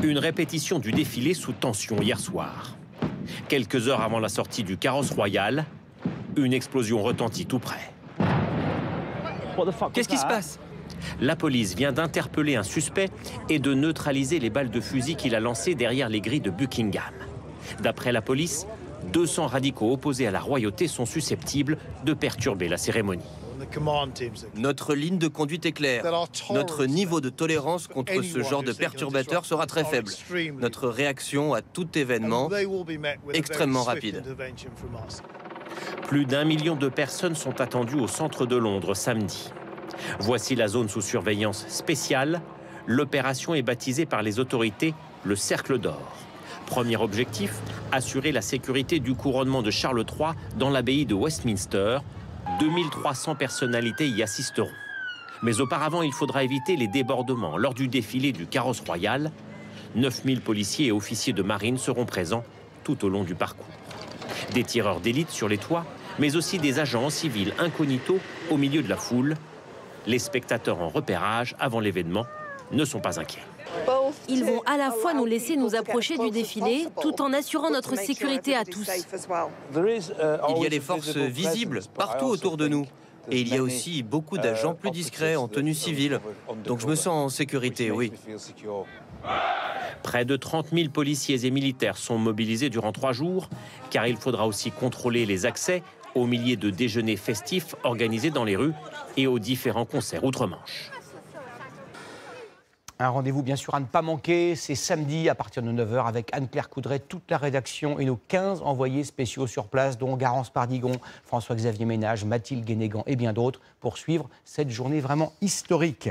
Une répétition du défilé sous tension hier soir. Quelques heures avant la sortie du carrosse royal, une explosion retentit tout près. Qu'est-ce qui se passe? La police vient d'interpeller un suspect et de neutraliser les balles de fusil qu'il a lancées derrière les grilles de Buckingham. D'après la police, 200 radicaux opposés à la royauté sont susceptibles de perturber la cérémonie. Notre ligne de conduite est claire. Notre niveau de tolérance contre ce genre de perturbateurs sera très faible. Notre réaction à tout événement extrêmement rapide. Plus d'1 million de personnes sont attendues au centre de Londres samedi. Voici la zone sous surveillance spéciale. L'opération est baptisée par les autorités le Cercle d'Or. Premier objectif, assurer la sécurité du couronnement de Charles III dans l'abbaye de Westminster. 2300 personnalités y assisteront. Mais auparavant, il faudra éviter les débordements lors du défilé du carrosse royal. 9000 policiers et officiers de marine seront présents tout au long du parcours. Des tireurs d'élite sur les toits, mais aussi des agents en civil incognito au milieu de la foule. Les spectateurs en repérage avant l'événement ne sont pas inquiets. Ils vont à la fois nous laisser nous approcher du défilé, tout en assurant notre sécurité à tous. Il y a des forces visibles partout autour de nous. Et il y a aussi beaucoup d'agents plus discrets en tenue civile. Donc je me sens en sécurité, oui. Près de 30 000 policiers et militaires sont mobilisés durant 3 jours, car il faudra aussi contrôler les accès aux milliers de déjeuners festifs organisés dans les rues et aux différents concerts outre-Manche. Un rendez-vous bien sûr à ne pas manquer, c'est samedi à partir de 9 h avec Anne-Claire Coudray, toute la rédaction et nos 15 envoyés spéciaux sur place, dont Garance Pardigon, François-Xavier Ménage, Mathilde Guénégan et bien d'autres, pour suivre cette journée vraiment historique.